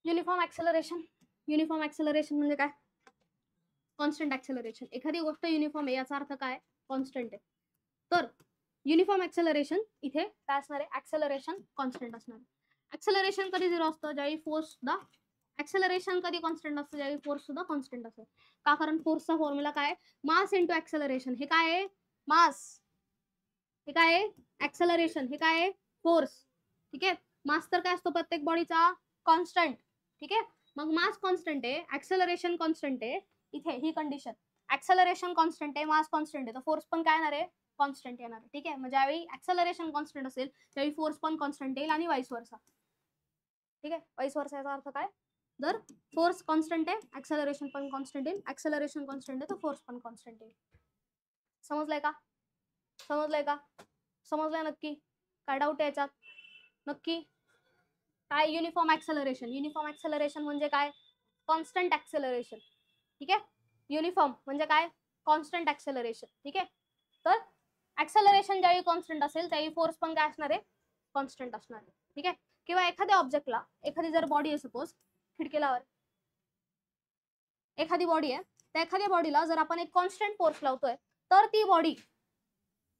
Uniform acceleration. Uniform acceleration म्हणजे काय? Constant acceleration. एखादी गोष्ट युनिफॉर्म आहे याचा अर्थ काय? कॉन्स्टंट आहे. तर युनिफॉर्म ऍक्सेलरेशन इथे काय असणार आहे? ऍक्सेलरेशन कॉन्स्टंट असणार आहे. ऍक्सेलरेशन कधी 0 असतं? ज्यावेळी फोर्स सुद्धा ऍक्सेलरेशन कधी कॉन्स्टंट असतं? ज्यावेळी फोर्स सुद्धा कॉन्स्टंट असतो. का? कारण फोर्सचा फॉर्म्युला काय? Mass into acceleration. हे काय आहे? मास. हे काय आहे? ऍक्सेलरेशन. हे काय आहे? फोर्स. ठीक आहे. मास तर काय असतो प्रत्येक बॉडीचा? कॉन्स्टंट. ठीक आहे. मग मास कॉन्स्टंट आहे, ऍक्सेलरेशन कॉन्स्टंट आहे. इथे ही कंडिशन, ऍक्सेलरेशन कॉन्स्टंट आहे, मास कॉन्स्टंट आहे, तर फोर्स पण काय येणार आहे? कॉन्स्टंट येणार आहे. ठीक आहे. मग ज्यावेळी ऍक्सेलरेशन कॉन्स्टंट असेल त्यावेळी फोर्स पण कॉन्स्टंट येईल आणि वाईस वर्सा. ठीक आहे. वाईस वर्साचा अर्थ काय? जर फोर्स कॉन्स्टंट आहे, ऍक्सेलरेशन पण कॉन्स्टंट येईल. ऍक्सेलरेशन कॉन्स्टंट आहे तर फोर्स पण कॉन्स्टंट येईल. समजलंय का? समजलंय का? समजलंय नक्की? काय डाऊट आहे याच्यात? नक्की? काय युनिफॉर्म ऍक्सेलरेशन? युनिफॉर्म ऍक्सेलरेशन म्हणजे काय? Constant acceleration. ठीक आहे. युनिफॉर्म म्हणजे काय? Constant acceleration. ठीक आहे. तर ऍक्सेलरेशन ज्यावेळी कॉन्स्टंट असेल त्यावेळी फोर्स पण काय असणार आहे? कॉन्स्टंट असणार आहे. ठीक आहे. किंवा एखाद्या ऑब्जेक्टला, एखादी जर बॉडी आहे सपोज, खिडकीलावर एखादी बॉडी आहे, त्या एखाद्या बॉडीला जर आपण एक कॉन्स्टंट फोर्स लावतोय तर ती बॉडी,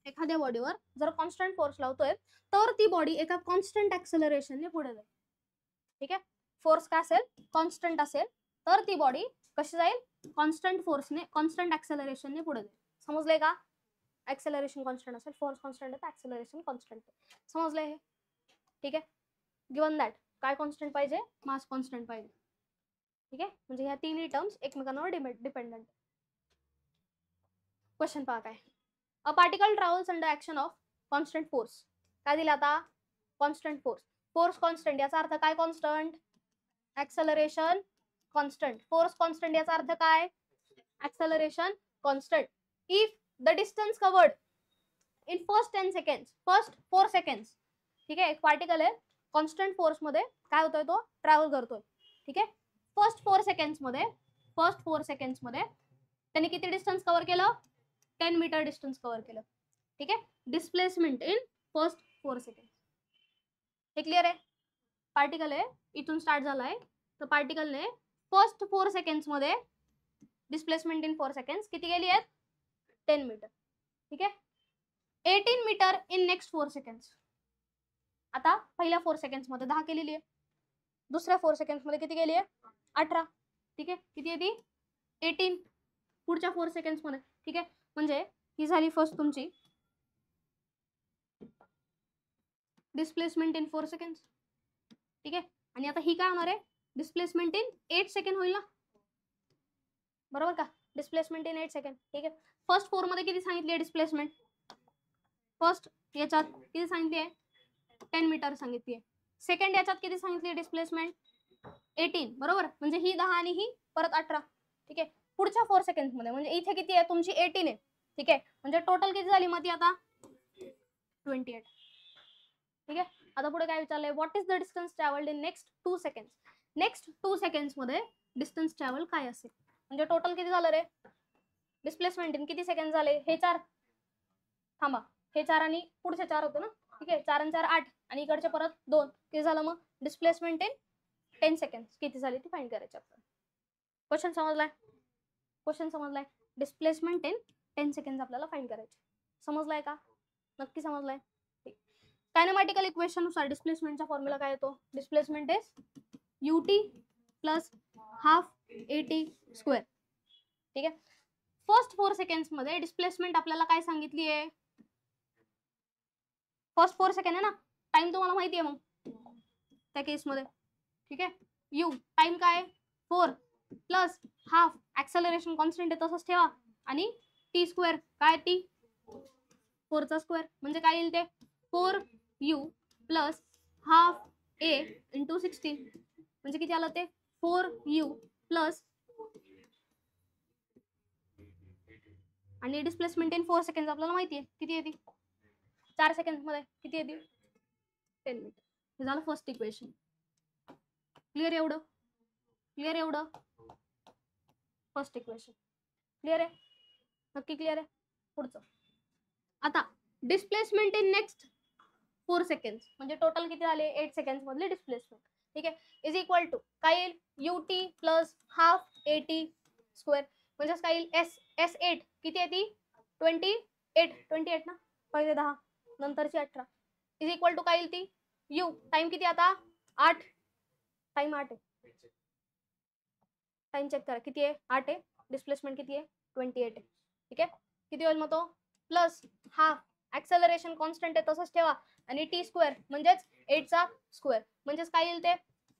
एखाद्या बॉडीवर जर कॉन्स्टंट फोर्स लावतोय तर ती बॉडी एका कॉन्स्टंट ऍक्सेलरेशनने पुढे जाईल. ठीक आहे. फोर्स काय असेल? कॉन्स्टंट असेल तर ती बॉडी कशी जाईल? कॉन्स्टंट फोर्सने, कॉन्स्टंट ऍक्सेलरेशनने पुढे जाईल. समजलंय का? ऍक्सेलरेशन कॉन्स्टंट असेल, फोर्स कॉन्स्टंट आहे तर ऍक्सेलरेशन कॉन्स्टंट आहे. समजलंय हे? ठीक आहे. गिवन दॅट काय कॉन्स्टंट पाहिजे? मास कॉन्स्टंट पाहिजे. ठीक आहे. म्हणजे ह्या तिन्ही टर्म्स एकमेकांवर डिपेंडंट. क्वेश्चन पहा काय. A particle travels under action of constant force. काय दिला आता? Constant force. फोर्स कॉन्स्टंट याचा अर्थ काय? Constant. Acceleration constant. Force constant याचा अर्थ काय? Acceleration constant. If the distance covered in first 10 seconds, first 4 seconds. ठीक आहे. एक पार्टिकल आहे, कॉन्स्टंट फोर्स मध्ये काय होतोय? तो ट्रॅव्हल करतोय. ठीक आहे. फर्स्ट 4 सेकंड्स मध्ये त्यांनी किती डिस्टन्स कव्हर केलं? 10 मीटर डिस्टन्स कव्हर केलं. ठीक आहे. Displacement in first 4 second. हे क्लिअर आहे? पार्टिकल आहे, इथून स्टार्ट झालाय, तर पार्टिकलने फर्स्ट 4 सेकंड्स मध्ये डिस्प्लेसमेंट इन 4 सेकंड्स किती गेली आहेत? 10 मीटर. ठीक आहे. 18 मीटर इन नेक्स्ट 4 सेकंड्स. आता पहिल्या 4 सेकंड्स मध्ये 10 केलेली आहे, दुसऱ्या 4 सेकंड्स मध्ये किती गेली आहे? 18. ठीक आहे. किती आहे ती? 18 पुढच्या 4 सेकंड्स मध्ये. ठीक आहे. म्हणजे ही झाली फर्स्ट तुमची डिस्प्लेसमेंट इन 4 सेकंड्स. ठीक आहे. आणि आता ही काय होणार आहे? डिस्प्लेसमेंट इन 8 सेकंड होईल ना, बरोबर का? Displacement in 8 second. ठीक आहे. फर्स्ट 4 मध्ये किती सांगितली आहे डिस्प्लेसमेंट? फर्स्ट याच्यात किती सांगितली आहे? 10 मीटर सांगितली आहे. सेकंड याच्यात किती सांगितली डिस्प्लेसमेंट? 18. बरोबर. म्हणजे ही 10 आणि ही परत 18. ठीक आहे. पुढच्या 4 सेकंड मध्ये म्हणजे इथे किती आहे? तुमची 18 आहे. ठीक आहे. म्हणजे टोटल किती झाली मग ती आता? 28. ठीक आहे. आता पुढे काय विचारलंय? What is the distance travelled in next 2 seconds. Next 2 seconds मध्ये डिस्टन्स ट्रॅव्हल काय असेल? म्हणजे टोटल किती झालं रे? डिस्प्लेसमेंट इन किती सेकंड झाले? हे 4. थांबा, हे 4 आणि पुढचे 4 होते ना. ठीक आहे. 4 आणि 4 8 आणि इकडचे परत 2. किती झालं मग? डिस्प्लेसमेंट इन 10 सेकंड्स किती झाली ती फाइंड करायची आपल्याला. क्वेश्चन समजलाय? क्वेश्चन समजलाय? डिस्प्लेसमेंट इन 10 सेकंड्स आपल्याला फाइंड करायची. समजलाय का? नक्की समजलाय? कायनेमॅटिकल इक्वेशन नुसार डिस्प्लेसमेंटचा फॉर्म्युला काय येतो? Displacement is ut plus half at square. ठीक आहे. फर्स्ट 4 सेकंड्स मध्ये डिस्प्लेसमेंट आपल्याला काय सांगितली आहे? फर्स्ट 4 सेकंड आहे ना, टाइम तुम्हाला माहिती आहे मग त्या केस मध्ये. ठीक आहे. यू टाइम काय? 4 प्लस हाफ ऍक्सेलरेशन कॉन्स्टंट आहे तसंच ठेवा आणि टी स्क्वेअर काय? टी 4 चा स्क्वेअर म्हणजे काय येईल ते? 4u plus half a into 16 म्हणजे किती आलं ते? 4u प्लस आणि डिस्प्लेसमेंट इन 4 सेकंड आपल्याला माहिती आहे किती येते? 4 सेकंड मध्ये किती येते? 10 मीटर. हे झालं फर्स्ट इक्वेशन. क्लिअर एवढं? क्लिअर एवढं? फर्स्ट इक्वेशन क्लिअर आहे? नक्की क्लिअर आहे? पुढचं आता डिस्प्लेसमेंट इन नेक्स्ट 4 सेकंड्स म्हणजे टोटल किती झाले? 8 सेकंड्स मधले डिस्प्लेसमेंट. ठीक आहे, इज इक्वल टू काय येईल ut plus half at square, म्हणजेच काय येईल S8 किती आहे ती 28 ना, पहिले 10 नंतरची 18 इज इक्वल टू काय येईल ती u, टाइम किती आता 8, टाइम 8 आहे, टाइम चेक करा किती आहे 8 आहे, डिस्प्लेसमेंट किती आहे 28 आहे. ठीक आहे, किती होईल मग तो प्लस हाफ ऍक्सेलरेशन कॉन्स्टंट आहे तसंच ठेवा आणि टी स्क्वेअर म्हणजेच 8 चा स्क्वेअर, म्हणजेच काय येईल ते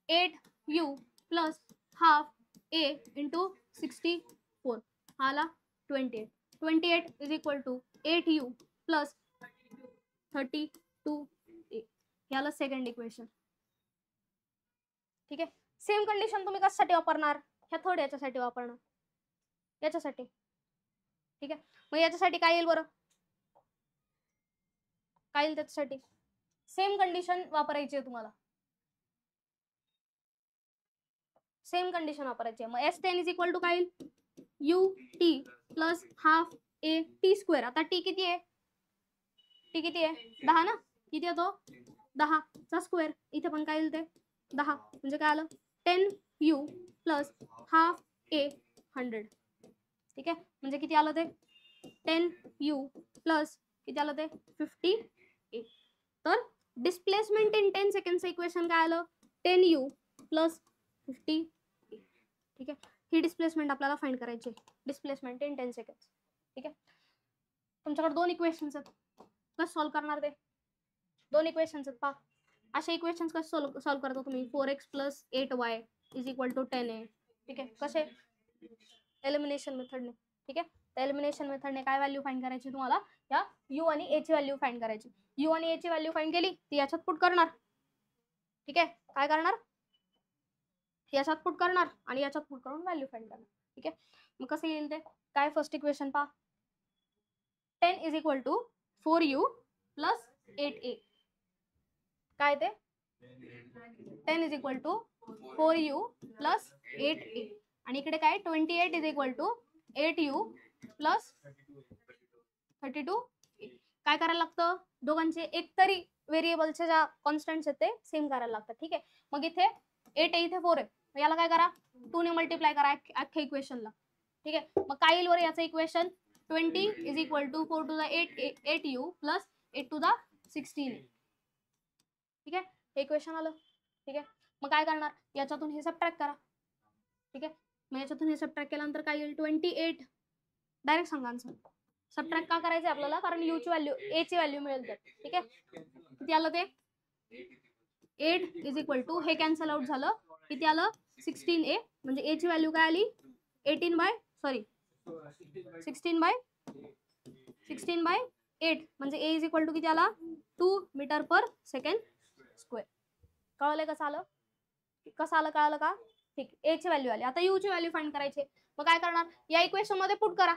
8u plus half a into 64 हाला 28 is equal to 8u plus 32a, याला सेकंड इक्वेशन. ठीक आहे, सेम कंडिशन तुम्ही कशासाठी वापरणार, ह्या थर्ड याच्यासाठी वापरणार, याच्यासाठी. ठीक आहे, मग याच्यासाठी काय येईल बरं, काय येईल त्याच्यासाठी सेम कंडिशन वापरायची आहे तुम्हाला, सेम कंडिशन वापरायची आहे. मग S10 इज इक्वल टू काय येईल ut plus half a t square. आता t किती आहे, t किती आहे 10 ना, किती आहे तो 10 चा स्क्वेअर, इथे पण काय येईल ते 10, म्हणजे काय आलं 10u प्लस हाफ a 100. ठीक आहे, म्हणजे किती आलं ते 10u प्लस किती आलं ते 50a. तर डिस्प्लेसमेंट इन 10 सेकंडचं इक्वेशन काय आलं 10u प्लस 50a. ठीक आहे, ही डिस्प्लेसमेंट आपल्याला फाइंड करायची, डिस्प्लेसमेंट इन 10 सेकंड. ठीक आहे, तुमच्याकडे दोन इक्वेशन्स आहेत, कसं सॉल्व्ह करणार ते, दोन इक्वेशन्स आहेत पहा. अशा इक्वेशन्स कसं सॉल्व्ह करता तुम्ही 4x plus 8y is equal to 10a. ठीक आहे, कसे एलिमिनेशन मेथडने. ठीक आहे, तर एलिमिनेशन मेथडने काय व्हॅल्यू फाइंड करायची तुम्हाला, या u आणि a ची व्हॅल्यू फाइंड करायची. u आणि a ची व्हॅल्यू फाइंड केली ती याच्यात पुट करणार. ठीक आहे, काय करणार याच्यात पुट करणार आणि याच्यात पुट करून व्हॅल्यू फाइंड करणार. ठीक आहे, मग कसं येईल ते, काय फर्स्ट इक्वेशन पहा 10 is equal to 4u plus 8a, काय ते 10 is equal to 4u plus 8a, आणि इकडे काय 28 is equal to 8u plus 32. काय करायला लागतं, दोघांचे एकतरी व्हेरिएबलचे ज्या कॉन्स्टंट्स आहेत ते सेम करायला लागतात. ठीक आहे, मग इथे 8 आहे इथे 4 आहे, मग याला काय करा 2 ने मल्टिप्लाय करा अख्ख्या इक्वेशनला. ठीक आहे, मग काय येईल बरं याचं equation 20 is equal to 4 to the 8u plus 8 to the 16. ठीक आहे, हे इक्वेशन आलं. ठीक आहे, मग काय करणार याच्यातून हे सबट्रॅक्ट करा. ठीक आहे, मग याच्यातून हे सबट्रॅक्ट केल्यानंतर काय येईल 28. डायरेक्ट सांगा आन्सर. सबट्रॅक्ट का करायचं आपल्याला, कारण u ची व्हॅल्यू a ची व्हॅल्यू मिळेल तर. ठीक आहे, किती आलं ते 8 इज इक्वल टू हे कॅन्सल आउट झालं, किती आलं 16a, म्हणजे a ची व्हॅल्यू काय आली 16 बाय 8, म्हणजे a इज इक्वल टू किती आला 2 मीटर पर सेकंड स्क्वेअर. कळलं कसं आलं, कसं आलं कळालं का. ठीक, a ची व्हॅल्यू आली, आता u ची व्हॅल्यू फाइंड करायची. मग काय करणार या इक्वेशन मध्ये पुट करा,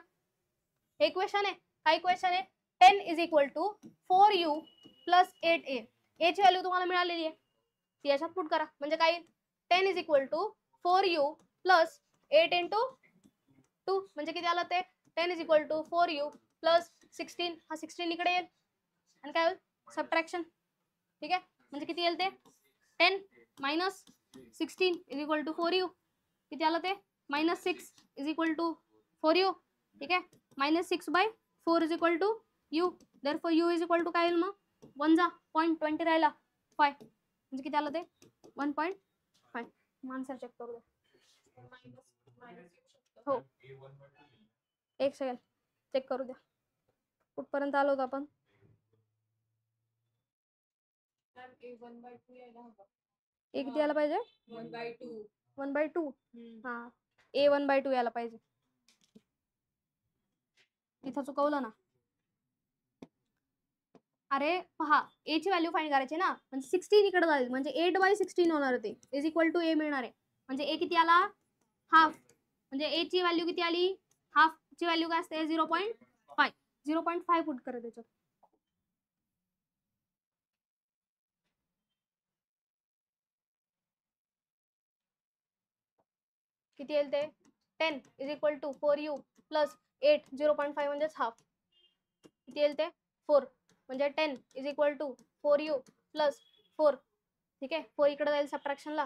हे इक्वेशन आहे, काय इक्वेशन आहे 10 is equal to 4u plus 8a. a ची व्हॅल्यू तुम्हाला मिळालेली आहे, ती याच्यात पुट करा, म्हणजे काय 10 is equal to 4u plus 8 into 2, म्हणजे किती आलं ते 10 is equal to 4u plus 16, हा 16 इकडे येईल आणि काय होईल सबट्रॅक्शन. ठीक आहे, म्हणजे किती येईल ते 10 minus 16 is equal to 4u, किती आलं ते minus 6 is equal to 4u. ठीक आहे, minus 6 by 4 is equal to u, therefore u is equal to काय येईल मग 1 जा 0.20 राहिला 5, म्हणजे किती आलं ते 1.5. आन्सर चेक करू द्या. हो, एक सेकंड चेक करू द्या कुठपर्यंत आलो होतो आपण. एक द्यायला पाहिजे 1/2. हा, a 1/2 यायला पाहिजे, तिथं चुकवलं ना. अरे पहा a ची व्हॅल्यू फाइंड करायची ना, म्हणजे 16 इकडे जाईल, म्हणजे 8/16 होणार ते इज इक्वल टू a मिळणार आहे, म्हणजे a किती आला हाफ, म्हणजे a ची व्हॅल्यू किती आली हाफ ची व्हॅल्यू काय असते 0.5. 0.5 पुट करा त्याच्यात. किती येईल ते 10 is equal to 4u plus 8 0.5 म्हणजेच हाफ, किती येईल ते 4, म्हणजे 10 is equal to 4u plus 4 ठीक आहे, 4 इकडे जाईल सबट्रॅक्शनला.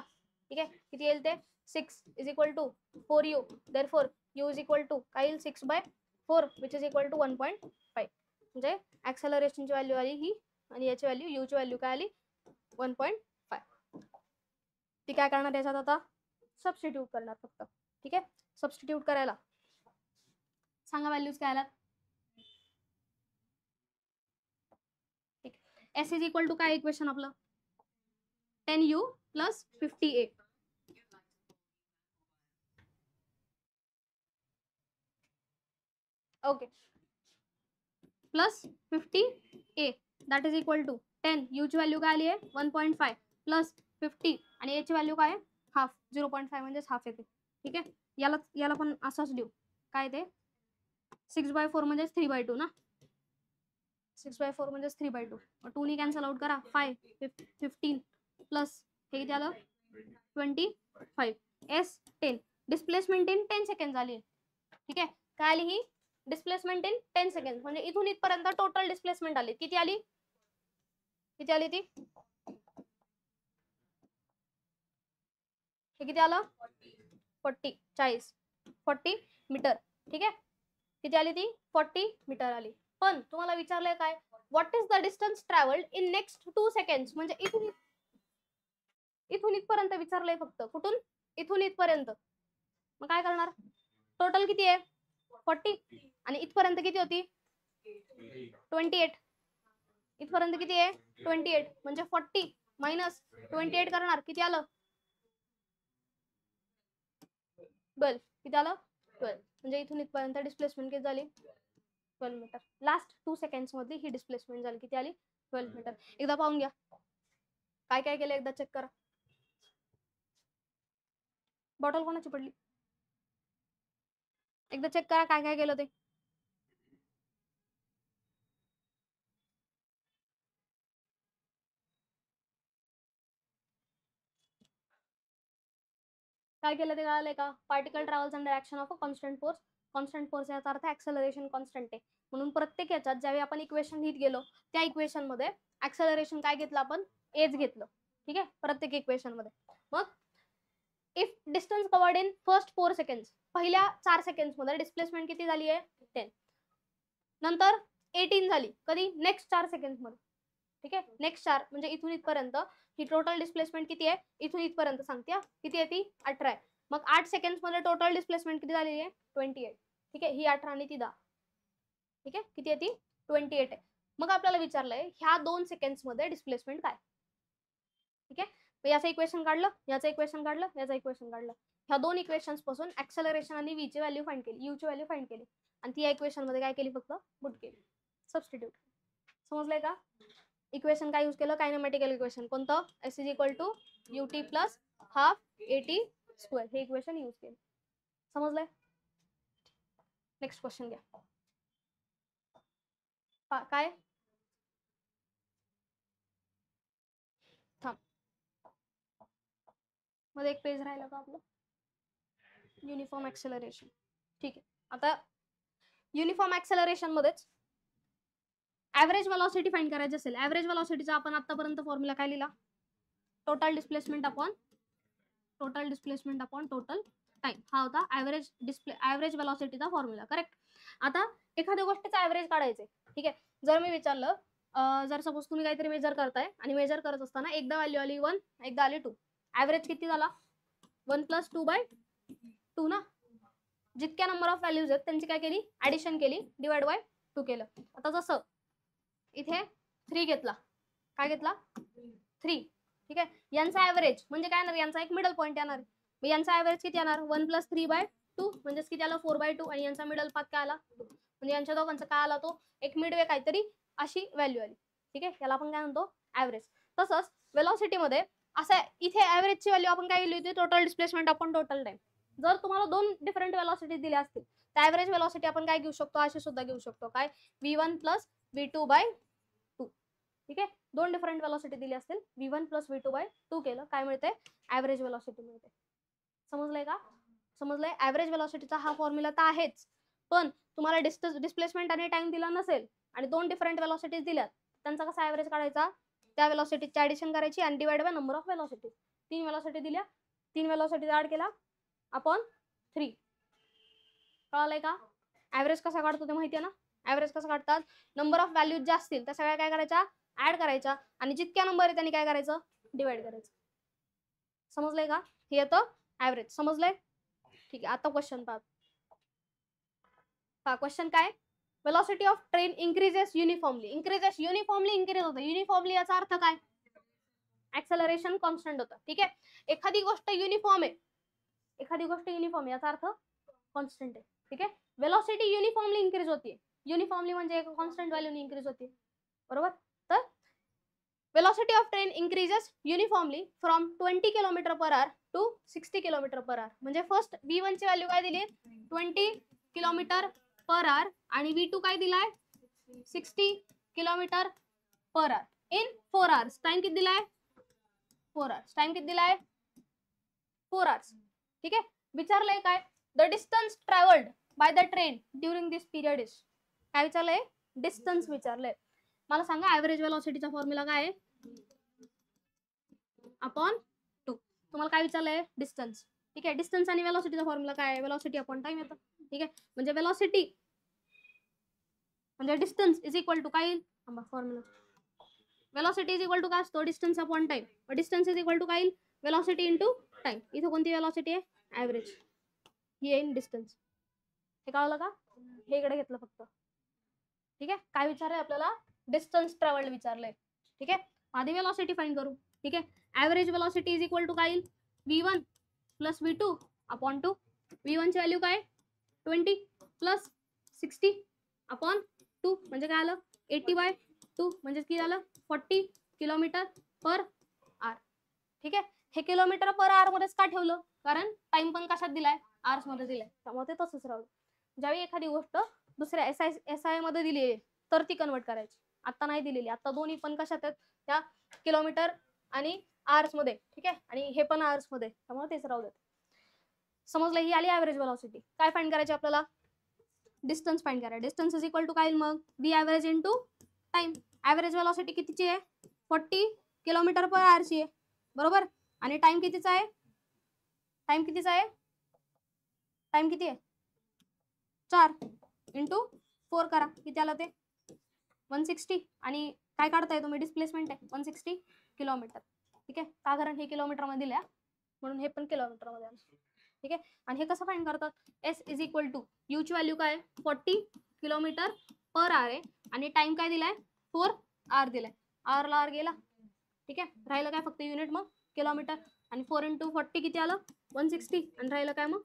ठीक आहे, किती येईल ते 6 is equal to 4u. Therefore u is equal to काय येईल 6/4 विच इज इक्वल टू 1.5. म्हणजे ऍक्सेलरेशनची व्हॅल्यू आली ही आणि याची व्हॅल्यू u ची व्हॅल्यू काय आली 1.5. ती काय करणार याच्यात आता सबस्टिट्यूट करणार फक्त. ठीक आहे, सबस्टिट्यूट करायला सांगा व्हॅल्यूज काय आल्यात. S इज इक्वल टू काय इक्वेशन आपलं 10u plus 50a. Okay, plus 50a that is equal to 10. u ची व्हॅल्यू काय आली आहे 1.5 प्लस 50 आणि याची व्हॅल्यू काय आहे हाफ. 0.5 म्हणजे हाफ येते. ठीक आहे, याला पण असंच देऊ. काय ते 6/4 म्हणजे 3/2 ना. 6/4 म्हणजे 3/2. 2 नी कॅन्सल आउट करा. 5 15 प्लस हे किती आलं 25. S 10. डिस्प्लेसमेंट इन 10 सेकंड झाली. ठीक आहे, काय आली ही डिस्प्लेसमेंट इन 10 सेकंड म्हणजे इथून इथपर्यंत टोटल डिस्प्लेसमेंट आली. किती आली ती हे किती आलं 40 मीटर. ठीक आहे, किती आली ती 40 मीटर आली. पण तुम्हाला विचारलंय काय what is the distance travelled in next 2 seconds. म्हणजे इथून इथपर्यंत विचारलंय फक्त. कुठून इथून इथपर्यंत. मग काय करणार टोटल किती आहे 40 आणि इथपर्यंत किती होती 28. इथपर्यंत किती आहे 28 म्हणजे 40 मायनस 28 करणार किती आलं 12. किती आलं 12. म्हणजे इथून इथपर्यंत डिस्प्लेसमेंट किती झाली 12 मीटर. लास्ट 2 सेकंड्स मध्ये ही डिस्प्लेसमेंट झाली. किती आली 12 मीटर. एकदा पाहून घ्या काय काय केलं एकदा चेक करा. बॉटल कोणाची पडली एकदा चेक करा काय काय केलं ते. काय केलं ते कळालंय का. Particle travels under action of a constant force. Constant force याचा अर्थ ऍक्सेलरेशन कॉन्स्टंट आहे. म्हणून प्रत्येक याच्यात ज्यावेळी आपण इक्वेशन लिहित गेलो त्या इक्वेशन मध्ये ऍक्सेलरेशन काय घेतलं आपण एज घेतलं. ठीक आहे, प्रत्येक इक्वेशन मध्ये. मग if distance covered in first 4 seconds पहिल्या 4 सेकंड्स मध्ये डिस्प्लेसमेंट किती झाली आहे 10. नंतर 18 झाली कधी नेक्स्ट 4 सेकंड्स मध्ये. ठीक आहे, नेक्स्ट 4 म्हणजे इथून इथपर्यंत ही टोटल डिस्प्लेसमेंट किती आहे इथून इथपर्यंत सांगते किती आहे ती 18 आहे. मग 8 सेकंड्स मध्ये टोटल डिस्प्लेसमेंट किती झालेली आहे 28. ठीक आहे, ही 18 आणि ती 10. ठीक आहे, किती आहे ती 28 आहे. मग आपल्याला विचारलंय ह्या 2 सेकंड्स मध्ये डिस्प्लेसमेंट काय. ठीक आहे, याचं इक्वेशन काढलं याचं इक्वेशन काढलं याचं इक्वेशन काढलं. ह्या 2 इक्वेशन्स पासून ऍक्सेलरेशन आणि v ची व्हॅल्यू फाइंड केली u ची व्हॅल्यू फाइंड केली आणि ती या इक्वेशन मध्ये काय केली फक्त पुट केली सबस्टिट्यूट. समजलंय का. इक्वेशन काय यूज केलं कायनेमॅटिकल इक्वेशन कोणतं s is equal to ut plus half at square हे इक्वेशन यूज केलं. समजलंय. नेक्स्ट क्वेश्चन घ्या. काय थांब मध्ये एक पेज राहिलं का आपलं युनिफॉर्म ऍक्सेलरेशन. ठीक आहे, आता युनिफॉर्म ऍक्सेलरेशन मध्येच ऍव्हरेज वेलॉसिटी फाइंड करायची असेल. ऍव्हरेज वेलॉसिटीचा आपण आतापर्यंत फॉर्म्युला काय लिहिला total displacement upon total time. हा होता ऍव्हरेज वेलॉसिटीचा फॉर्म्युला. करेक्ट. आता एखाद्या गोष्टीचा ऍव्हरेज काढायचे. ठीक आहे, जर मी विचारलं जर सपोज तुम्ही काहीतरी मेजर करताय आणि मेजर करत असताना एकदा व्हॅल्यू आली 1 एकदा आली 2 ऍव्हरेज किती झाला 1 + 2/2 ना. जितक्या नंबर ऑफ व्हॅल्यूज आहेत त्यांची काय केली ऍडिशन केली डिवाइड बाय 2 केलं. आता जसं इथे 3 घेतला काय घेतला 3. ठीक आहे, यांचा ऍव्हरेज म्हणजे काय येणार यांचा एक मिडल पॉईंट येणार. मग यांचा ऍव्हरेज किती येणार 1 + 3/2 म्हणजे किती आला 4/2 आणि यांचा मिडल पाथ काय आला 2 म्हणजे यांच्या दोघांचा काय आला तो एक मिडवे काहीतरी अशी व्हॅल्यू आली. ठीक आहे, याला आपण काय म्हणतो ऍव्हरेज. तसंच वेलॉसिटी मध्ये असं इथे ऍव्हरेजची व्हॅल्यू आपण काय लिहिली होती total displacement upon total time. जर तुम्हाला 2 डिफरंट वेलॉसिटी दिल्या असतील तर ऍव्हरेज वेलॉसिटी आपण काय घेऊ शकतो अशी सुद्धा घेऊ शकतो काय v1 + v2/2. ठीक आहे, 2 डिफरंट वेलॉसिटी दिली असतील v1 + v2/2 केलं काय मिळते ऍव्हरेज वेलॉसिटी मिळते. समजलंय का. समजलंय. ऍव्हरेज वेलॉसिटीचा हा फॉर्म्युला तर आहेच पण तुम्हाला डिस्प्लेसमेंट आणि टाइम दिला नसेल आणि 2 डिफरंट वेलॉसिटीज दिल्यात त्यांचा कसा ऍव्हरेज काढायचा त्या वेलॉसिटीची ऍडिशन करायची आणि divide by number of velocity. 3 velocity दिल्या, 3 वेलॉसिटी ऍड केला अपॉन 3. कळालंय का? ऍव्हरेज कसा काढतो ते माहितीये ना? ऍव्हरेज कसं काढतात? नंबर ऑफ व्हॅल्यूज ज्या असतील त्या सगळ्या काय करायच्या, ऍड करायच्या आणि जितक्या नंबर आहे त्यांनी काय करायचं, डिवाइड करायचं. समजलंय का? हे येतं ऍव्हरेज. समजलंय? ठीक आहे. आता क्वेश्चन पहा. क्वेश्चन काय? Velocity of train increases uniformly. Uniformly increase होतं. युनिफॉर्मली याचा अर्थ काय? ऍक्सेलरेशन कॉन्स्टंट होतं. ठीक आहे. एखादी गोष्ट युनिफॉर्म आहे, याचा अर्थ कॉन्स्टंट आहे. ठीक आहे. वेलॉसिटी युनिफॉर्मली इंक्रीज होते. युनिफॉर्मली म्हणजे कॉन्स्टंट व्हॅल्यूने इंक्रीज होते. बरोबर? तर velocity of train increases uniformly from 20 km/h to 60 km/h. म्हणजे फर्स्ट v1 ची व्हॅल्यू काय दिली? 20 km/h आणि v2 काय दिलाय? 60 km/h इन 4 hours. टाइम किती दिलाय? 4 hours. टाइम किती दिलाय? 4 hours. ठीक आहे. विचारलंय काय? The distance travelled by the train during this period is. काय विचारलंय? डिस्टन्स विचारलंय. मला सांगा ऍव्हरेज वेलॉसिटीचा फॉर्म्युला काय आहे? अपॉन 2. तुम्हाला काय विचारलंय? डिस्टन्स. ठीक आहे. डिस्टन्स आणि वेलॉसिटीचा फॉर्म्युला काय आहे? वेलॉसिटी अपॉन टाइम येतं. ठीक आहे. म्हणजे वेलॉसिटी म्हणजे डिस्टन्स इज इक्वल टू काय येईल? Formula velocity is equal to काय असतो? Distance upon time. Distance is equal to काय येईल? Velocity into time. इथं कोणती वेलॉसिटी आहे? ऍव्हरेज. ही येईल डिस्टन्स. हे कळलं का? हे इकडे घेतलं फक्त. ठीक आहे. काय विचारलंय आपल्याला? डिस्टन्स ट्रॅव्हल्ड विचारलंय. ठीक आहे. आधी वेलॉसिटी फाइंड करू. ठीक आहे. Average velocity is equal to काय येईल? v1 plus v2 upon 2. v1 ची व्हॅल्यू काय? 20 प्लस 60 अपॉन 2 म्हणजे काय आलं? 80/2 म्हणजे किती आलं? 40 km/h. ठीक आहे. हे km/h मध्येच का ठेवलं? कारण टाइम पण कशात दिलाय? आवर्स मध्ये दिलाय. त्यामुळे ते तसंच राहू. ज्यावेळी एखादी गोष्ट दुसऱ्या SI मध्ये दिली आहे तर ती कन्वर्ट करायची. आता नाही दिलेली. आता दोन्ही पण कशात आहेत? त्या किलोमीटर आणि आवर्स मध्ये. ठीक आहे. आणि हे पण आवर्स मध्ये, त्यामुळे तेच राहू देत. समजलं? ही आली ऍव्हरेज वेलॉसिटी. काय फाइंड करायची आपल्याला? डिस्टन्स फाइंड करायचं. डिस्टन्स इज इक्वल टू काय येईल मग? Be average into time. Average velocity कितीची आहे? 40 km/h ची आहे. बरोबर? आणि टाइम कितीचा आहे? टाइम कितीचा आहे? टाइम किती आहे? 4 इंटू 4 करा. किती आलं ते? 160. आणि काय काढताय तुम्ही? डिस्प्लेसमेंट आहे 160 किलोमीटर. ठीक आहे. का? कारण हे किलोमीटर मध्ये दिल्या म्हणून हे पण किलोमीटर मध्ये आलं. ठीक आहे. आणि हे कसं फाइंड करतात? S is equal to U ची व्हॅल्यू काय? 40 km/h आहे आणि टाइम काय दिलाय? 4 hour दिलाय. आर ला आर गेला. ठीक आहे. राहिलं काय फक्त युनिट मग? किलोमीटर. आणि 4 इंटू 40 किती आलं? 160. आणि राहिलं काय मग?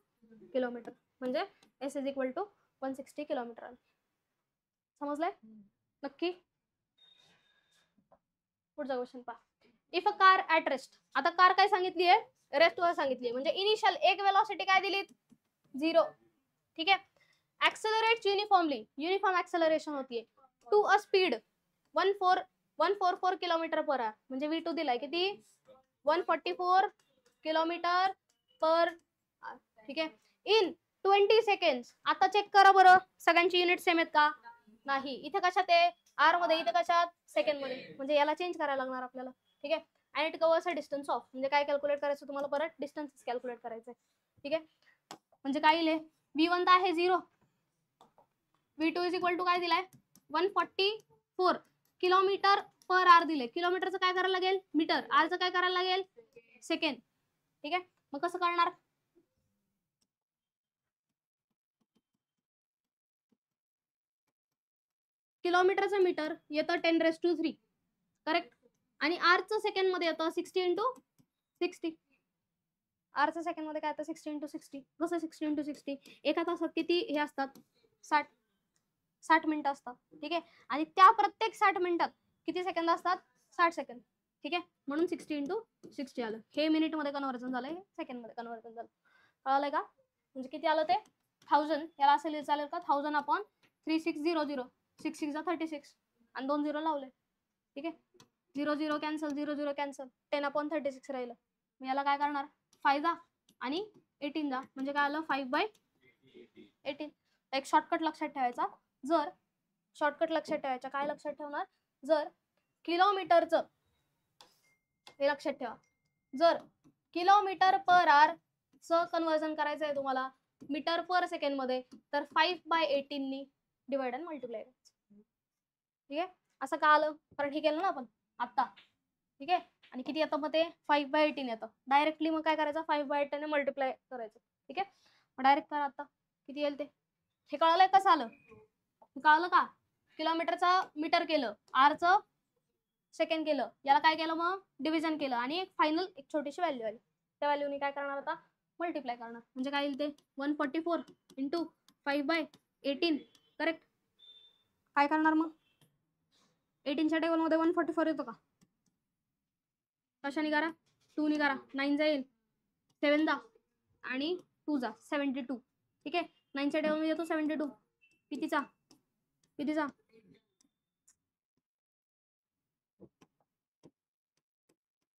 किलोमीटर. म्हणजे S is equal to 160 kilometre आलं. समजलंय? नक्की? पुढचा क्वेश्चन पहा. If a car at rest. आता कार काय सांगितली आहे? रेस्ट वर सांगितली. म्हणजे इनिशियल एक वेलॉसिटी काय दिली? 0. ठीक आहे. Accelerate uniformly. युनिफॉर्म ऍक्सेलरेशन होतीये टू अ स्पीड 144 km/h. म्हणजे v2 दिलाय किती? 144 km/h. ठीक आहे. In 20 seconds. आता चेक करा बरं, सगळ्यांची युनिट सेम आहेत का? नाही. इथे कशात आहे? आर मध्ये. इथे कशात? सेकंड मध्ये. म्हणजे याला चेंज करायला लागणार आपल्याला. ठीक आहे. आणि it covers a distance of. म्हणजे काय कॅल्क्युलेट करायचं तुम्हाला? परत डिस्टन्स कॅल्क्युलेट करायचंय. ठीक आहे. म्हणजे काय येईल? v1 तर आहे 0. v2 इज इक्वल टू काय दिलाय? 144 km/h दिले. किलोमीटरचं काय करायला लागेल? मीटर. आरचं काय करायला लागेल? सेकंड. ठीक आहे. मग कसं करणार? किलोमीटरचं मीटर येतं 10⁻³ करेक्ट. आणि आरचं सेकंड मध्ये येतं 60 × 60. आरचं सेकंड मध्ये काय येतं? 60 × 60. कसं 60 × 60? एका तासात किती हे असतात? 60 मिनिटं असतात. ठीक आहे. आणि त्या प्रत्येक 60 मिनिटात किती सेकंद असतात? 60 सेकंद. ठीक आहे. म्हणून 60 × 60 आलं. हे मिनिट मध्ये कन्व्हर्जन झालंय, सेकंड मध्ये कन्व्हर्जन झालं. कळलंय का? म्हणजे किती आलं ते? 1000. याला असं लिहिलं चालेल का? 1000/3600. 6 6 36 आणि 2 0 लावले. ठीक आहे. 0 0 कॅन्सल, 0 0 कॅन्सल. 10/36 राहिलं. मी याला काय करणार? 5 जा आणि 18 जा. म्हणजे काय आलं? 5/18. एक शॉर्टकट लक्षात ठेवायचा. जर शॉर्टकट लक्षात ठेवायचा, काय लक्षात ठेवणार? जर किलोमीटरचं हे लक्षात ठेवा. जर किलोमीटर पर आवर च कन्वर्जन करायचं आहे तुम्हाला मीटर पर सेकंड मध्ये, तर 5/18 नी डिवाइड अँड मल्टिप्लाय करायचं. ठीक आहे, असं का आलं? कारण हे केलं ना आपण आता. ठीक आहे, आणि किती येतं मग ते 5/18 येतं. डायरेक्टली मग काय करायचं, 5/18 ने मल्टिप्लाय करायचं. ठीक आहे, मग डायरेक्ट करा आता किती येईल ते. हे कळलंय कसं आलं? हे कळलं का? किलोमीटरचा मीटर केलं, आरचं सेकंड केलं, याला काय केलं मग डिव्हिजन केलं, आणि एक फायनल एक छोटीशी व्हॅल्यू आली. त्या व्हॅल्यूने काय करणार आता, मल्टिप्लाय करणार. म्हणजे काय येईल ते 144 इंटू 5/18. करेक्ट. काय करणार मग, 18च्या टेबलमध्ये 144 येतो का? कशाने करा, 2 ने करा. 9 जाईल, 7 दा आणि 2 जा 72. ठीक आहे, 9च्या टेबलमध्ये येतो 72. कितीचा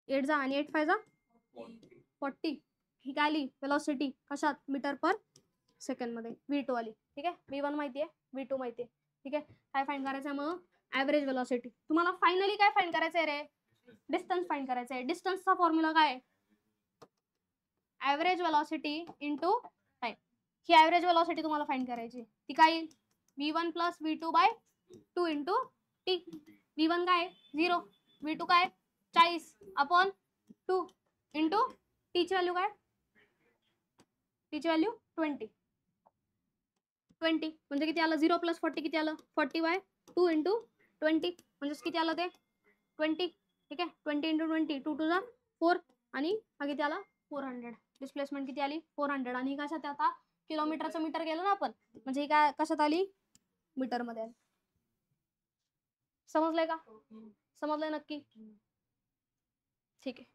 8 जा आणि 8 5 जा 40. ही काय आली वेलोसिटी कशात, मीटर पर सेकंड मध्ये, V2 आली. ठीक आहे, V1 माहितीये, V2 माहितीये. ठीक आहे, काय फाइंड करायचंय मग, ऍव्हरेज वेलोसिटी. तुम्हाला फायनली काय फाइंड करायचंय रे, डिस्टन्स फाइंड करायचंय. डिस्टन्सचा फॉर्म्युला काय, ऍव्हरेज वेलोसिटी इंटू टाइम. ही ऍव्हरेज वेलोसिटी तुम्हाला फाइंड करायची. ती काय येईल, V1 plus V2/2 into T. V1 काय 0, V2 काय 40 अपॉन 2 इंटू टीची व्हॅल्यू काय, टीची व्हॅल्यू 20. म्हणजे किती आलं, 0 प्लस 40 किती आलं, 40/2 इंटू 20 म्हणजे किती आलं ते 20. ठीक आहे, 20 इंटू 20, 2 2 जा 4 आणि हा किती आला 400. डिस्प्लेसमेंट किती आली 400. आणि कशात आता किलोमीटरचं मीटर केलं ना आपण, म्हणजे ही काय कशात आली, मीटर मध्ये आली. समजलंय का, समजलंय नक्की. ठीक आहे,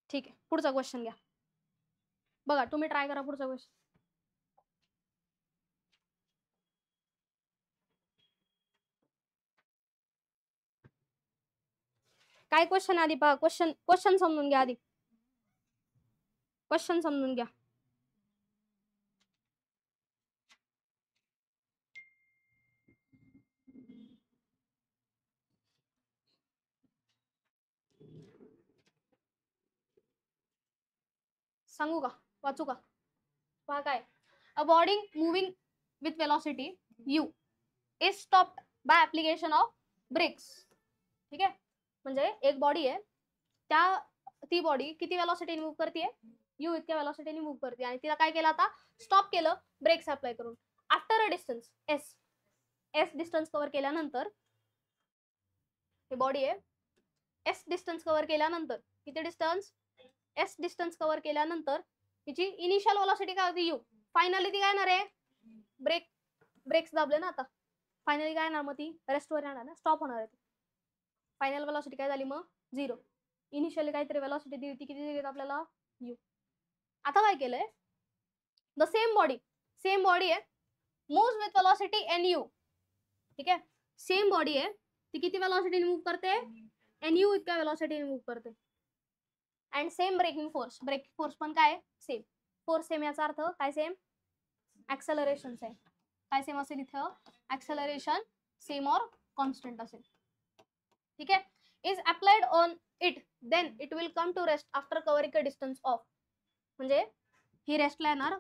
ठीक आहे, पुढचा क्वेश्चन घ्या. बघा तुम्ही ट्राय करा पुढचा क्वेश्चन. काय क्वेश्चन आधी पहा, क्वेश्चन समजून घ्या आधी, क्वेश्चन समजून घ्या. सांगू का, वाचू का, पहा काय, a body moving with velocity u is stopped by application of brakes. ठीक आहे, म्हणजे एक बॉडी आहे, ती बॉडी किती वेलोसिटीने मूव्ह करते, u इतक्या वेलोसिटीने मूव्ह करते, आणि तिला काय केलं आता, स्टॉप केलं ब्रेक्स अप्लाय करून. After a distance s distance cover केल्यानंतर, ही बॉडी आहे, s डिस्टन्स कव्हर केल्यानंतर, किती डिस्टन्स, s डिस्टन्स कव्हर केल्यानंतर तिची इनिशियल वेलोसिटी काय होती u. फायनली ती काय येणार आहे, ब्रेक्स दाबले ना आता, फायनली काय येणार मग, ती रेस्टवर येणार ना, स्टॉप होणार आहे. फायनल वेलोसिटी काय झाली मग 0. इनिशियली काहीतरी वेलोसिटी दिली होती, किती दिली आपल्याला u. आता काय केलंय, द सेम बॉडी आहे, मूव्स विथ वेलोसिटी nu. ठीक आहे, सेम बॉडी आहे, ती किती वेलोसिटीने मूव्ह करते, nu इतक्या वेलोसिटीने मूव्ह करते. अँड सेम ब्रेकिंग फोर्स पण काय सेम, फोर्स सेम, याचा अर्थ काय सेम, ऍक्सेलरेशन सेम. काय सेम असेल इथं, ऍक्सेलरेशन सेम और कॉन्स्टंट असेल. ठीक आहे, is applied on it then it will come to rest after covering a distance of. म्हणजे ही रेस्टला येणार,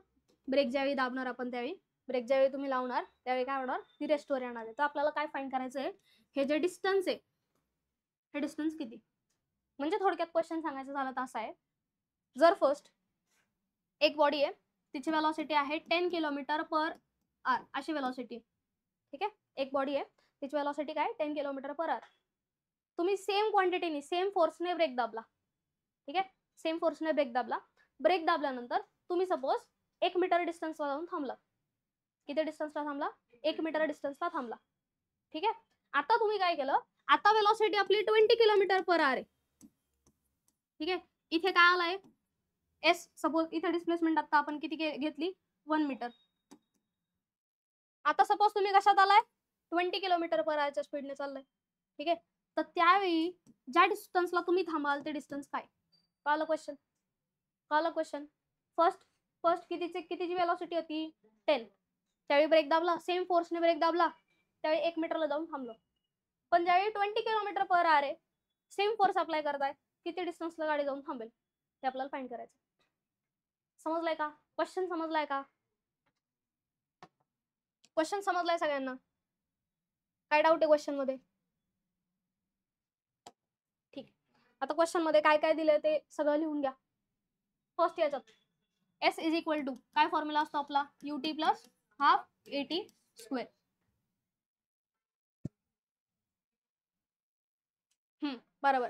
ब्रेक ज्यावेळी दाबणार आपण त्यावेळी, ब्रेक ज्यावेळी तुम्ही लावणार त्यावेळी काय होणार, ती रेस्टवर येणार आहे. तर आपल्याला काय फाइंड करायचं आहे, हे जे डिस्टन्स आहे, हे डिस्टन्स किती. म्हणजे थोडक्यात क्वेश्चन सांगायचं झालं तर असं आहे, जर फर्स्ट एक बॉडी आहे, तिची वेलोसिटी आहे 10 किलोमीटर पर आवर, अशी वेलोसिटी. ठीक आहे, एक बॉडी आहे, तिची वेलोसिटी काय 10 किलोमीटर पर आवर. तुम्ही सेम क्वांटिटीने सेम फोर्सने ब्रेक दाबला. ठीक आहे, सेम फोर्सने ब्रेक दाबला. ब्रेक दाबल्यानंतर तुम्ही सपोज 1 मीटर डिस्टन्सला जाऊन थांबला. किती डिस्टन्सला थांबला, 1 मीटर डिस्टन्सला थांबला. ठीक आहे, आता तुम्ही काय केलं, आता वेलोसिटी आपली 20 किलोमीटर पर आवर आहे. ठीक आहे, इथे काय आलाय एस, सपोज इथे डिस्प्लेसमेंट आता आपण किती घेतली 1 मीटर. आता सपोज तुम्ही कशात आलाय 20 किलोमीटर पर आवरच्या स्पीडने चाललाय. ठीक आहे, तर त्यावेळी ज्या डिस्टन्सला तुम्ही थांबाल ते डिस्टन्स काय, कळलं क्वेश्चन. फर्स्ट कितीची वेलोसिटी होती 10, त्यावेळी ब्रेक दाबला, सेम फोर्सने ब्रेक दाबला, त्यावेळी 1 मीटरला जाऊन थांबलो. पण ज्यावेळी 20 किलोमीटर पर आवर आहे, सेम फोर्स अप्लाय करताय, किती डिस्टन्सला गाडी जाऊन थांबेल ते आपल्याला फाइंड करायचं. समजलंय का? क्वेश्चन समजलाय का? क्वेश्चन समजलाय सगळ्यांना? काय डाऊट आहे क्वेश्चन मध्ये? ठीक. आता क्वेश्चन मध्ये काय काय दिलंय ते सगळं लिहून घ्या. फर्स्ट याच्यात एस इज इक्वल टू काय फॉर्म्युला असतो आपला? UT plus half AT square. बरोबर.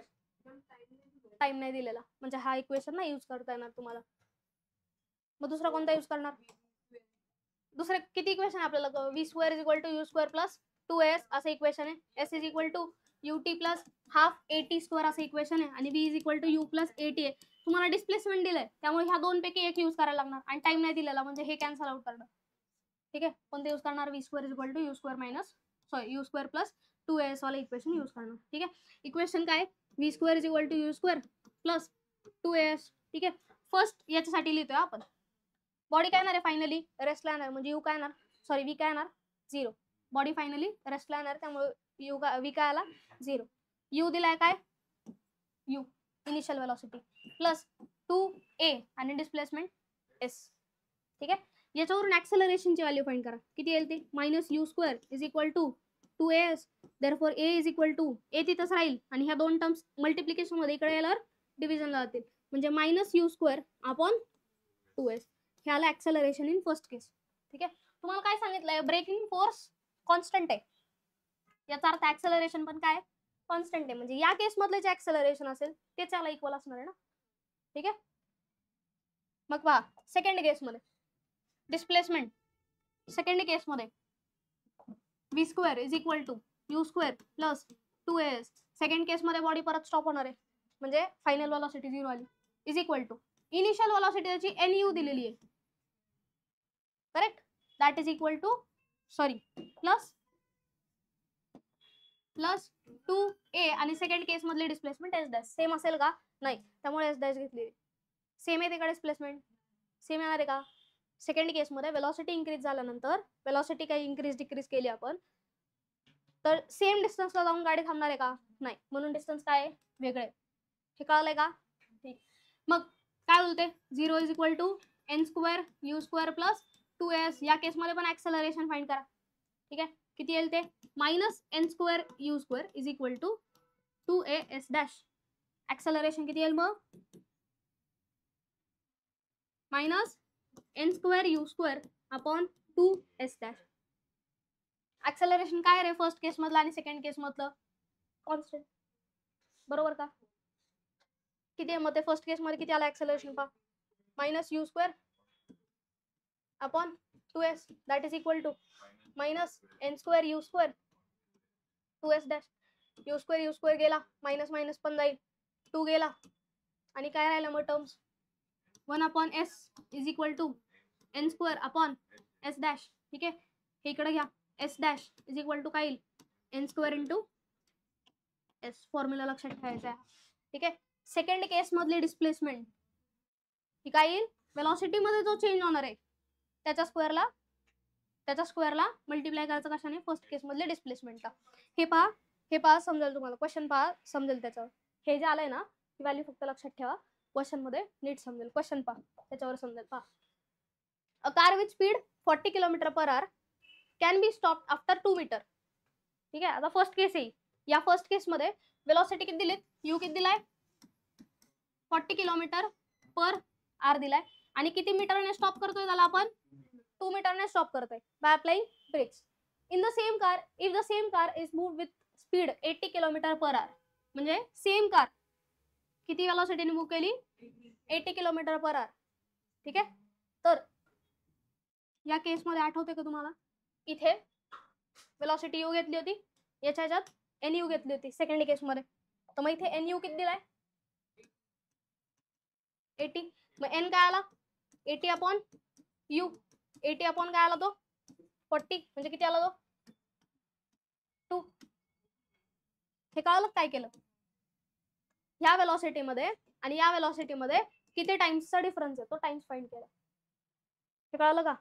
टाइम नाही दिलेला म्हणजे हा इक्वेशन नाही यूज करता येणार तुम्हाला. मग दुसरा कोणता यूज करणार? दुसरे किती इक्वेशन आपल्याला? V square is equal to you square plus 2s असं इक्वेशन आहे. S is equal to UT plus half AT square असं इक्वेशन आहे आणि V is equal to U plus AT आहे. तुम्हाला डिस्प्लेसमेंट दिलंय त्यामुळे ह्या दोन पैकी एक यूज करायला लागणार आणि टाइम नाही दिलेला म्हणजे हे कॅन्सल आउट करणार. ठीक आहे. कोणते यूज करणार? V square is equal to you square minus U square plus 2s वाला इक्वेशन यूज करणार. ठीक आहे. इक्वेशन काय? V square is equal to you square plus 2s. ठीक आहे. फर्स्ट याच्यासाठी लिहितोय आपण. बॉडी काय येणार आहे फायनली? रेस्टला येणार म्हणजे यू काय येणार? सॉरी व्ही काय येणार? 0. बॉडी फायनली रेस्टला येणार त्यामुळे यू व्ही काय आला? 0. यू दिलाय काय? You initial velocity plus 2a आणि डिस्प्लेसमेंट s. ठीक आहे. याच्यावरून ऍक्सेलरेशनची व्हॅल्यू फाइंड करा. किती येईल ते? Minus U square is equal to 2as. Therefore a is equal to a तिथंच राहील आणि ह्या दोन टर्म्स मल्टिप्लिकेशन मध्ये इकडे यायला डिव्हिजनला जातील म्हणजे minus U square upon 2s. हे आलं ऍक्सेलरेशन इन फर्स्ट केस. ठीक आहे. तुम्हाला काय सांगितलंय? ब्रेकिंग फोर्स कॉन्स्टंट आहे. याचा अर्थ ऍक्सेलरेशन पण काय? कॉन्स्टंट आहे म्हणजे या केस मधले जे ऍक्सेलरेशन असेल ते त्याला इक्वल असणार आहे ना. ठीक आहे. मग पहा सेकंड केस मध्ये डिस्प्लेसमेंट. सेकंड केस मध्ये v square is equal to you square plus 2as. Second case मध्ये बॉडी परत स्टॉप होणार आहे म्हणजे फायनल वेलोसिटी 0 आली is equal to initial velocity त्याची nu दिलेली आहे. Correct. That is equal to sorry plus 2a आणि सेकंड केस मधली डिस्प्लेसमेंट s डॅश सेम असेल का? नाही त्यामुळे s डॅश घेतली. सेम आहे तिकडे डिस्प्लेसमेंट सेम येणार आहे का? सेकंड केस मध्ये वेलोसिटी इन्क्रीज झाल्यानंतर वेलोसिटी काही इन्क्रीज डिक्रीज केली आपण तर सेम डिस्टन्सला जाऊन गाडी थांबणार आहे का? नाही. म्हणून डिस्टन्स काय आहे? वेगळे. हे कळलंय का? ठीक. मग काय बोलते? 0 is equal to N square U square plus 2s. या केस मध्ये पण ऍक्सेलरेशन फाइंड करा. ठीक आहे. किती येईल ते? Minus N square U square is equal to 2as dash. Acceleration किती येईल मग? Minus N square U square upon 2s dash. Acceleration काय रे फर्स्ट केस मधलं आणि सेकंड केस मधलं? कॉन्स्टंट. बरोबर का? किती आहे मग ते फर्स्ट केस मध्ये किती आला ऍक्सेलरेशन पहा? Minus U square upon 2s that is equal to minus N square U square 2s dash. U square गेला मायनस मायनस पण जाईल 2 गेला आणि काय राहिला मग terms 1 upon s is equal to N square upon s dash. ठीक आहे. हे इकडे घ्या s dash is equal to काय येईल? N square into s. Formula लक्षात ठेवायचा आहे. ठीक आहे. सेकंड केस मधली डिस्प्लेसमेंट ही काय येईल? वेलोसिटी मध्ये जो चेंज होणार आहे त्याच्या स्क्वेअरला मल्टिप्लाय करायचं कशाने? फर्स्ट केस मधले डिस्प्लेसमेंटला. हे पहा समजेल तुम्हाला. क्वेश्चन पहा समजेल त्याच्यावर. हे जे आलंय ना ही व्हॅल्यू फक्त लक्षात ठेवा. क्वेश्चन मध्ये नीट समजेल. क्वेश्चन पहा त्याच्यावर समजेल. पहा a car with speed 40 kilometre per hour can be stop after 2 metre. ठीक आहे. आता फर्स्ट केस आहे. या फर्स्ट केस मध्ये वेलोसिटी किती दिलीत? यू किती दिलाय? 40 किलोमीटर पर आवर दिलाय आणि किती मीटरने स्टॉप करतोय त्याला आपण? 2 मीटरने स्टॉप करतोय by applying brakes. In the same car if the same car is moved with speed 80 kilometre per hour म्हणजे सेम कार किती वेलोसिटीने मूव्ह केली? 80 किलोमीटर पर आवर. ठीक आहे. तर या केस मध्ये आठवते का तुम्हाला? इथे वेलोसिटी यू घेतली होती याच्या ह्याच्यात एनयू घेतली होती सेकंड केस मध्ये. तर मग इथे एनयू किती दिलाय? 80. मग एन काय आला? 80 अपॉन यू. 80 अपॉन काय आला तो? 40 म्हणजे किती आला तो? 2. हे कळलं काय केलं? ह्या वेलोसिटी मध्ये आणि या वेलोसिटी मध्ये किती टाइम्सचा डिफरन्स आहे तो टाइम्स फाइंड केला. हे कळलं का?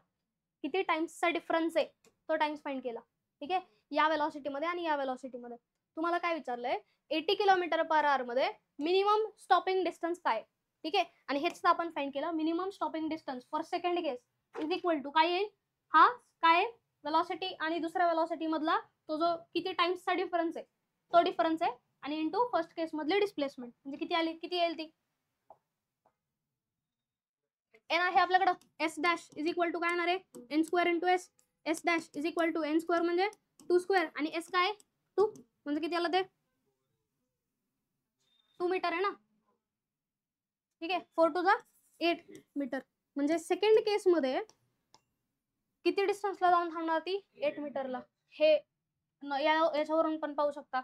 किती टाइम्सचा डिफरन्स आहे तो टाइम्स फाइंड केला. ठीक आहे. या वेलॉसिटीमध्ये आणि या वेलॉसिटीमध्ये. तुम्हाला काय विचारलंय 80 किलोमीटर पर आवर मध्ये मिनिमम स्टॉपिंग डिस्टन्स काय, ठीक आहे. आणि हेच आपण फाइंड केलं. Minimum stopping distance for second case is equal to काय येईल, हा काय वेलॉसिटी आणि दुसऱ्या वेलॉसिटी मधला तो जो किती टाइम्सचा डिफरन्स आहे तो डिफरन्स आहे, आणि इंटू फर्स्ट केस मधली डिस्प्लेसमेंट म्हणजे किती आली, किती येईल ती एन आहे आपल्याकडं. S dash is equal to काय येणार आहे N square into S. S dash is equal to N square म्हणजे 2 स्क्वेअर आणि एस काय 2 म्हणजे किती आलं ते 2 मीटर आहे ना, ठीक आहे. 4 टू जा 8 मीटर म्हणजे सेकंड केस मध्ये किती डिस्टन्सला जाऊन थांबणार ती 8 मीटरला. हे याच्यावरून पण पाहू शकता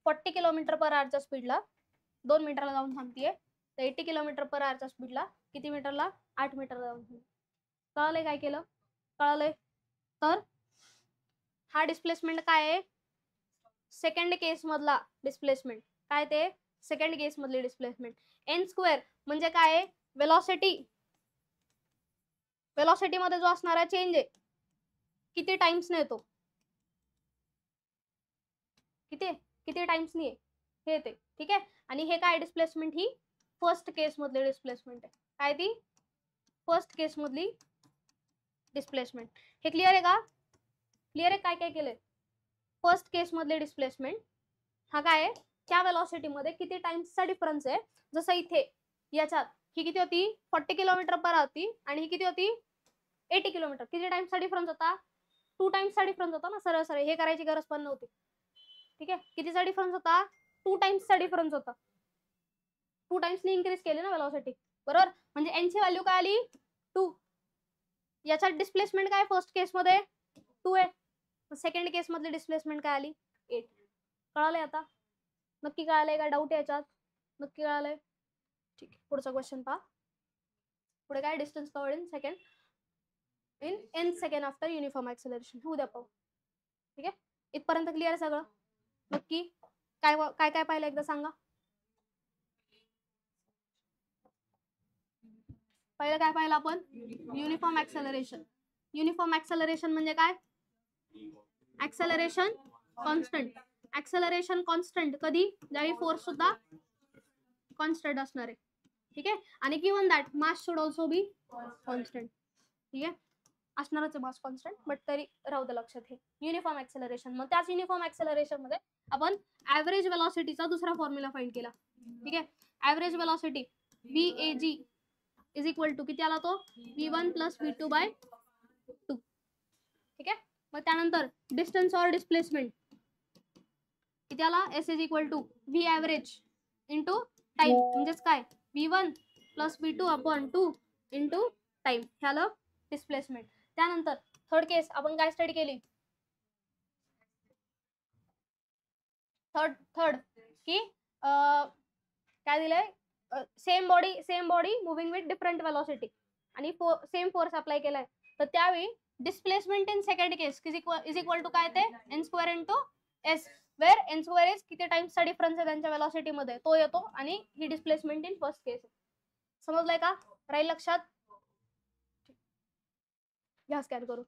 40 किलोमीटर पर आवरच्या स्पीडला 2 मीटरला जाऊन थांबतीये, तर 80 किलोमीटर पर आवरच्या स्पीडला किती मीटरला 8 मीटरला जाऊन थांबते. कळालंय काय केलं, कळालंय. तर हा डिस्प्लेसमेंट काय आहे सेकंड केस मधला डिस्प्लेसमेंट, काय ते सेकंड केस मधली डिस्प्लेसमेंट. एन स्क्वेअर म्हणजे काय वेलॉसिटी, वेलॉसिटी मध्ये जो असणारा चेंज आहे किती टाइम्स ने येतो, किती किती टाइम्स ने हे ते, ठीक आहे. आणि हे काय डिस्प्लेसमेंट ही फर्स्ट केस मधली डिस्प्लेसमेंट आहे. काय ती फर्स्ट केस मधली डिस्प्लेसमेंट. हे क्लिअर आहे का, क्लिअर आहे काय काय केलंय. फर्स्ट केस मधले डिस्प्लेसमेंट हा काय आहे त्या वेलॉसिटी मध्ये किती टाइम्सचा डिफरन्स आहे. जसं इथे याच्यात ही किती होती 40 किलोमीटर पर होती आणि ही किती होती 80 किलोमीटर. किती टाइम्सचा डिफरन्स होता 2 टाइम्सचा डिफरन्स होता ना. सरळ सरळ हे करायची गरज पण नव्हती, ठीक आहे. कितीचा डिफरन्स होता 2 टाइम्सचा डिफरन्स होता. 2 टाइम्सनी इन्क्रीज केली ना वेलॉसिटी, बरोबर. म्हणजे एन ची व्हॅल्यू काय आली 2. याच्यात डिस्प्लेसमेंट काय फर्स्ट केस मध्ये 2 आहे, सेकंड केस मधली डिस्प्लेसमेंट काय आली 8. कळालंय आता, नक्की कळालंय काय डाऊट याच्यात, नक्की कळालंय, ठीक आहे. पुढचा क्वेश्चन पहा. पुढे काय distance covered in second in n second after uniform acceleration उद्या पाहू, ठीक आहे. इथपर्यंत क्लिअर आहे सगळं, नक्की काय काय काय पाहिलं एकदा सांगा. पहिलं काय पाहिलं आपण युनिफॉर्म ऍक्सेलरेशन. युनिफॉर्म ऍक्सेलरेशन म्हणजे काय ऍक्सेलरेशन कॉन्स्टंट. ऍक्सेलरेशन कॉन्स्टंट कधी ज्यावेळी फोर्स सुद्धा कॉन्स्टंट असणार आहे, ठीक आहे. आणि given that mass should also be constant, ठीक आहे. असणारच आहे मास कॉन्स्टंट, बट तरी राहू दे लक्षात हे युनिफॉर्म ऍक्सेलरेशन. मग त्याच युनिफॉर्म ऍक्सेलरेशन मध्ये आपण ऍव्हरेज वेलॉसिटीचा दुसरा फॉर्म्युला फाइंड केला, ठीक आहे. Average velocity VAG is equal to किती आला तो V1 प्लस V2 बाय 2, ठीक आहे. मग त्यानंतर डिस्टन्स और डिस्प्लेसमेंट किती आला S is equal to V average into time म्हणजेच काय V1 plus V2 upon 2 into time, ह्याला डिस्प्लेसमेंट. त्यानंतर थर्ड केस आपण काय स्टडी केली, थर्ड की काय दिलंय same body moving with different velocity आणि सेम फोर्स अप्लाय केलाय. तर त्यावेळी displacement in second case is equal to काय ते N square into S, where N square is किती टाइम्सचा डिफरन्स आहे त्यांच्या वेलॉसिटी मध्ये तो येतो आणि ही डिस्प्लेसमेंट इन फर्स्ट केस. समजलंय का, राहील लक्षात, घ्या स्कॅन करू.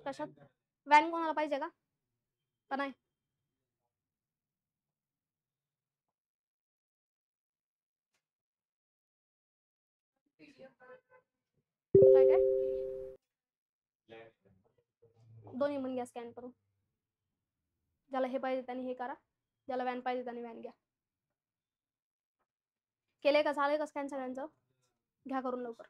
कशात व्हॅन कोणाला पाहिजे का नाही. काय काय दोन्ही म्हणून घ्या स्कॅन करून. ज्याला हे पाहिजे त्यांनी हे करा, ज्याला व्हॅन पाहिजे त्यांनी व्हॅन घ्या. केलंय का, झालंय का स्कॅन सगळ्यांचं, घ्या करून लवकर.